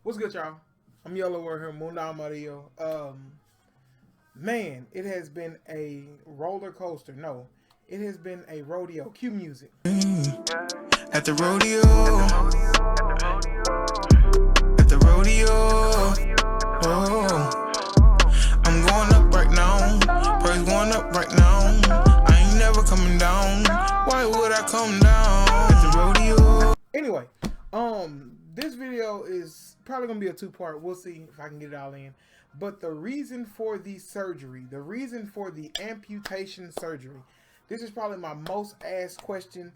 What's good, y'all? I'm YellowWorld here, Munda Amarillo. Man, it has been a roller coaster. No, it has been a rodeo. Cue music. At the rodeo, at the rodeo, oh, I'm going up right now, price going up right now, I ain't never coming down, why would I come down, at the rodeo. Anyway, this video is probably gonna be a two-part. We'll see if I can get it all in. But the reason for the surgery, the reason for the amputation surgery, this is probably my most asked question.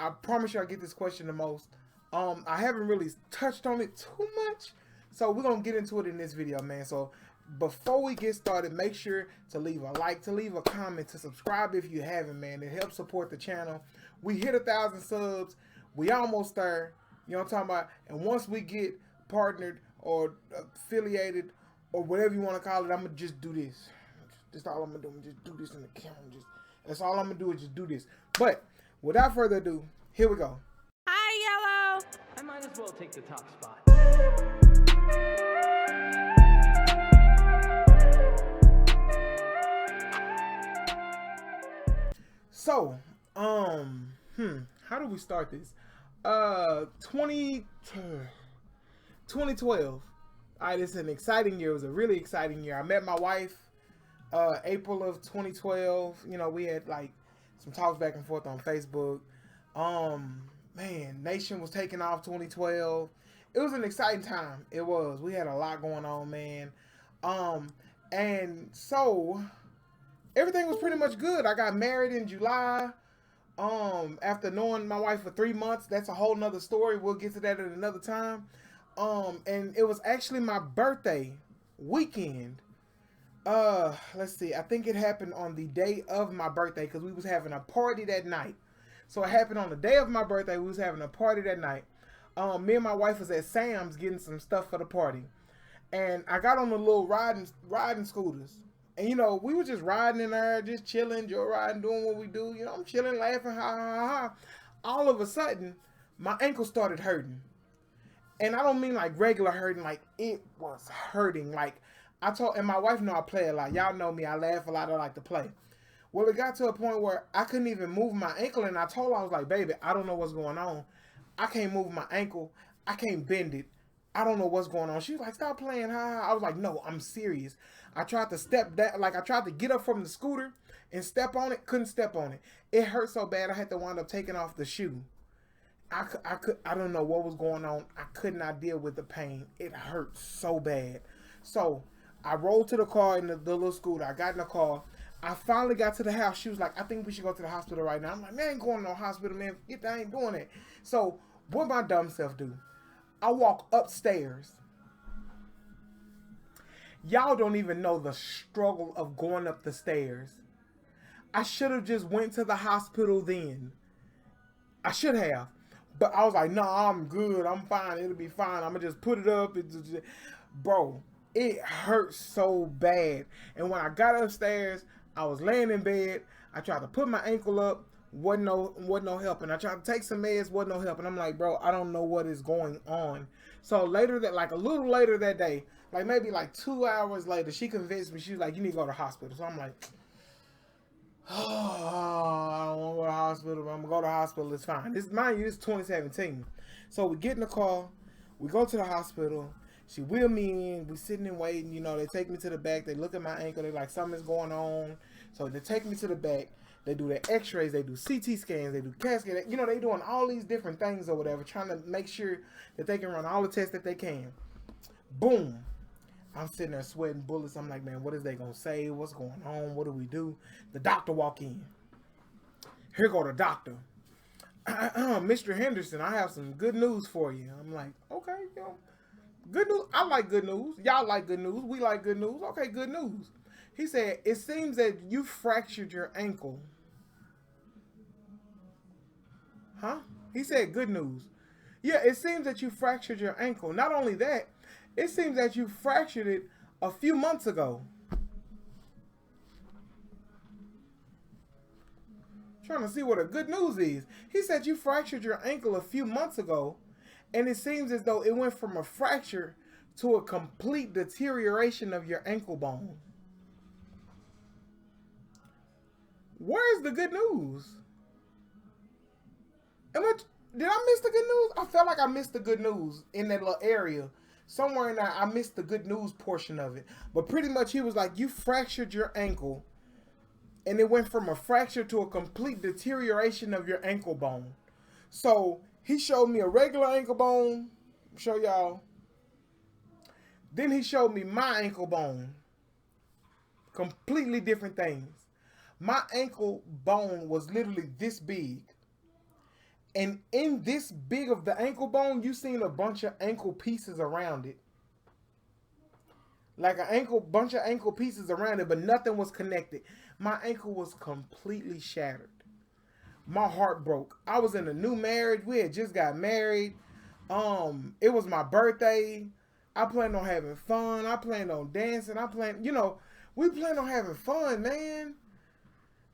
I promise you I get this question the most. I haven't really touched on it too much, so we're gonna get into it in this video, man. So before we get started, make sure to leave a like, to leave a comment, to subscribe if you haven't, man. It helps support the channel. We hit 1,000 subs. We almost there. You know what I'm talking about? And once we get partnered or affiliated or whatever you want to call it, I'm gonna just do this. That's all I'm gonna do. I'm just do this in the camera. That's all I'm gonna do is just do this. But without further ado, here we go. Hi, Yellow. I might as well take the top spot. So, how do we start this? 2012. Alright, it's an exciting year. It was a really exciting year. I met my wife April of 2012. You know, we had like some talks back and forth on Facebook. Man, Nation was taking off 2012. It was an exciting time. It was. We had a lot going on, man. And so everything was pretty much good. I got married in July. After knowing my wife for 3 months. That's a whole nother story. We'll get to that at another time. And it was actually my birthday weekend. Let's see. I think it happened on the day of my birthday because we was having a party that night. So it happened on the day of my birthday. We was having a party that night. Me and my wife was at Sam's getting some stuff for the party. And I got on the little riding scooters. And, you know, we were just riding in there, just chilling, joyriding, doing what we do. You know, I'm chilling, laughing, ha, ha, ha. All of a sudden, my ankle started hurting. And I don't mean like regular hurting, like it was hurting. Like and my wife know I play a lot. Y'all know me, I laugh a lot, I like to play. Well, it got to a point where I couldn't even move my ankle. And I told her, I was like, baby, I don't know what's going on. I can't move my ankle. I can't bend it. I don't know what's going on. She was like, stop playing, ha. I was like, no, I'm serious. I tried to step down, like I tried to get up from the scooter and step on it, couldn't step on it. It hurt so bad I had to wind up taking off the shoe. I don't know what was going on. I could not deal with the pain. It hurt so bad. So I rolled to the car in the little scooter. I got in the car. I finally got to the house. She was like, I think we should go to the hospital right now. I'm like, man, I ain't going to no hospital, man. I ain't doing it. So what my dumb self do? I walk upstairs. Y'all don't even know the struggle of going up the stairs. I should have just went to the hospital then. I should have. But I was like, no, I'm good. I'm fine. It'll be fine. I'm going to just put it up. Bro, it hurt so bad. And when I got upstairs, I was laying in bed. I tried to put my ankle up. Wasn't no helping. I tried to take some meds. Wasn't no helping. I'm like, bro, I don't know what is going on. So later a little later that day, like maybe like 2 hours later, she convinced me. She was like, you need to go to the hospital. So I'm like, oh, I don't want to go to the hospital, but I'm going to go to the hospital. It's fine. Mind you, this is 2017. So we get in the car. We go to the hospital. She wheel me in. We sitting and waiting. You know, they take me to the back. They look at my ankle. They're like, something's going on. So they take me to the back. They do their x-rays. They do CT scans. They do CAT scans. You know, they doing all these different things or whatever, trying to make sure that they can run all the tests that they can. Boom. I'm sitting there sweating bullets. I'm like, man, what is they going to say? What's going on? What do we do? The doctor walk in. Here go the doctor. Mr. Henderson, I have some good news for you. I'm like, okay, you know, good news. I like good news. Y'all like good news. We like good news. Okay, good news. He said, it seems that you fractured your ankle. Huh? He said, good news. Yeah, it seems that you fractured your ankle. Not only that, it seems that you fractured it a few months ago. Trying to see what the good news is. He said you fractured your ankle a few months ago And it seems as though it went from a fracture to a complete deterioration of your ankle bone. Where's the good news? Did I miss the good news? I felt like I missed the good news in that little area. Somewhere in there, I missed the good news portion of it. But pretty much he was like, you fractured your ankle. And it went from a fracture to a complete deterioration of your ankle bone. So he showed me a regular ankle bone. Show y'all. Then he showed me my ankle bone. Completely different things. My ankle bone was literally this big. And in this big of the ankle bone, you seen a bunch of ankle pieces around it. Like bunch of ankle pieces around it, but nothing was connected. My ankle was completely shattered. My heart broke. I was in a new marriage. We had just got married. It was my birthday. I planned on having fun. I planned on dancing. We planned on having fun, man.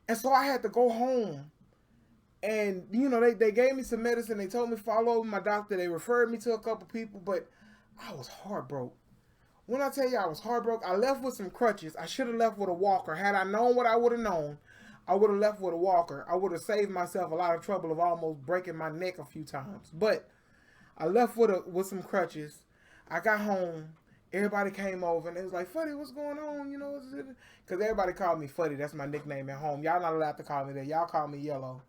And so I had to go home. And, they gave me some medicine. They told me to follow my doctor. They referred me to a couple people, but I was heartbroken. When I tell you I was heartbroken, I left with some crutches. I should have left with a walker. Had I known what I would have known, I would have left with a walker. I would have saved myself a lot of trouble of almost breaking my neck a few times. But I left with some crutches. I got home. Everybody came over and they was like, Fuddy, what's going on? Because everybody called me Fuddy. That's my nickname at home. Y'all not allowed to call me that. Y'all call me Yellow.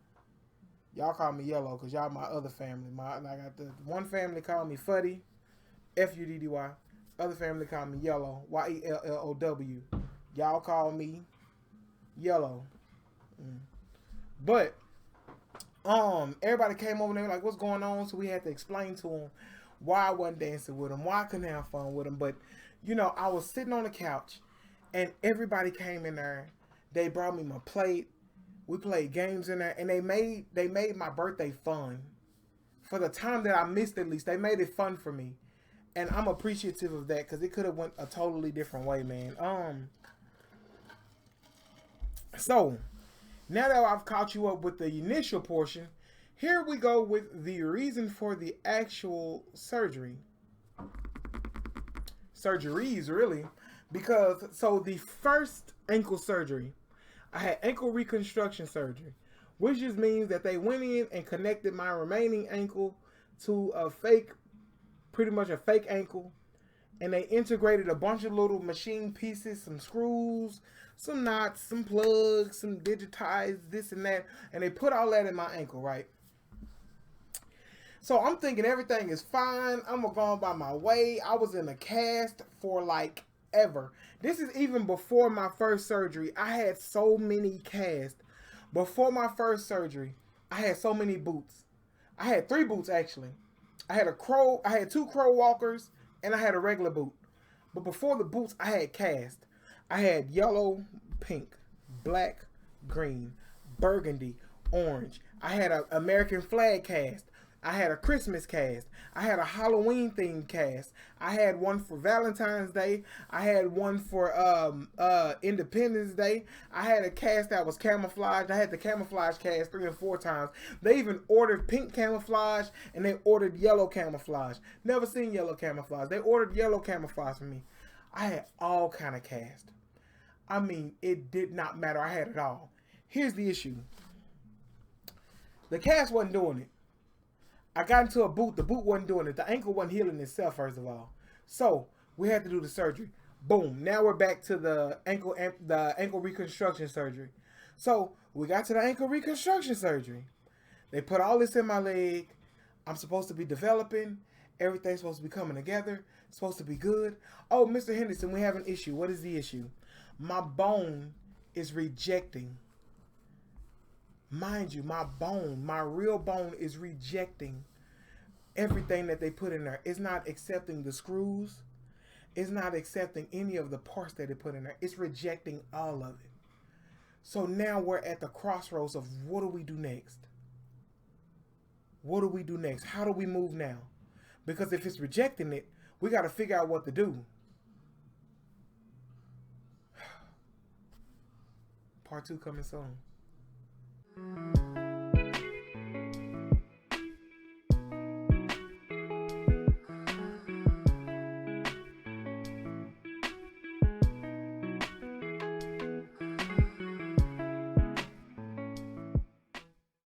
Y'all call me Yellow because y'all my other family. I got the one family called me Fuddy, Fuddy. Other family call me Yellow, Yellow. Y'all call me Yellow. But everybody came over and they were like, what's going on? So we had to explain to them why I wasn't dancing with them, why I couldn't have fun with them. But, I was sitting on the couch and everybody came in there. They brought me my plate. We played games in there and they made my birthday fun. For the time that I missed, at least, they made it fun for me. And I'm appreciative of that because it could have went a totally different way, man. So, now that I've caught you up with the initial portion, here we go with the reason for the actual surgery. Surgeries, really. Because, so the first ankle surgery, I had ankle reconstruction surgery, which just means that they went in and connected my remaining ankle to pretty much a fake ankle, and they integrated a bunch of little machine pieces, some screws, some knots, some plugs, some digitized this and that, and they put all that in my ankle, right? So I'm thinking everything is fine. I'm gonna go on by my way. I was in a cast for like ever. This is even before my first surgery. I had so many casts. Before my first surgery, I had so many boots. I had 3 boots actually. I had 2 crow walkers, and I had a regular boot. But before the boots, I had cast. I had yellow, pink, black, green, burgundy, orange. I had an American flag cast. I had a Christmas cast. I had a Halloween themed cast. I had one for Valentine's Day. I had one for Independence Day. I had a cast that was camouflaged. I had the camouflage cast 3 or 4 times. They even ordered pink camouflage and they ordered yellow camouflage. Never seen yellow camouflage. They ordered yellow camouflage for me. I had all kind of cast. I mean, it did not matter. I had it all. Here's the issue. The cast wasn't doing it. I got into a boot. The boot wasn't doing it. The ankle wasn't healing itself, first of all. So we had to do the surgery. Boom. Now we're back to the ankle reconstruction surgery. So we got to the ankle reconstruction surgery. They put all this in my leg. I'm supposed to be developing. Everything's supposed to be coming together. It's supposed to be good. Oh, Mr. Henderson, we have an issue. What is the issue? My bone is rejecting. Mind you, my real bone is rejecting everything that they put in there. It's not accepting the screws. It's not accepting any of the parts that they put in there. It's rejecting all of it. So now we're at the crossroads of what do we do next? What do we do next? How do we move now? Because if it's rejecting it, we got to figure out what to do. Part 2 coming soon.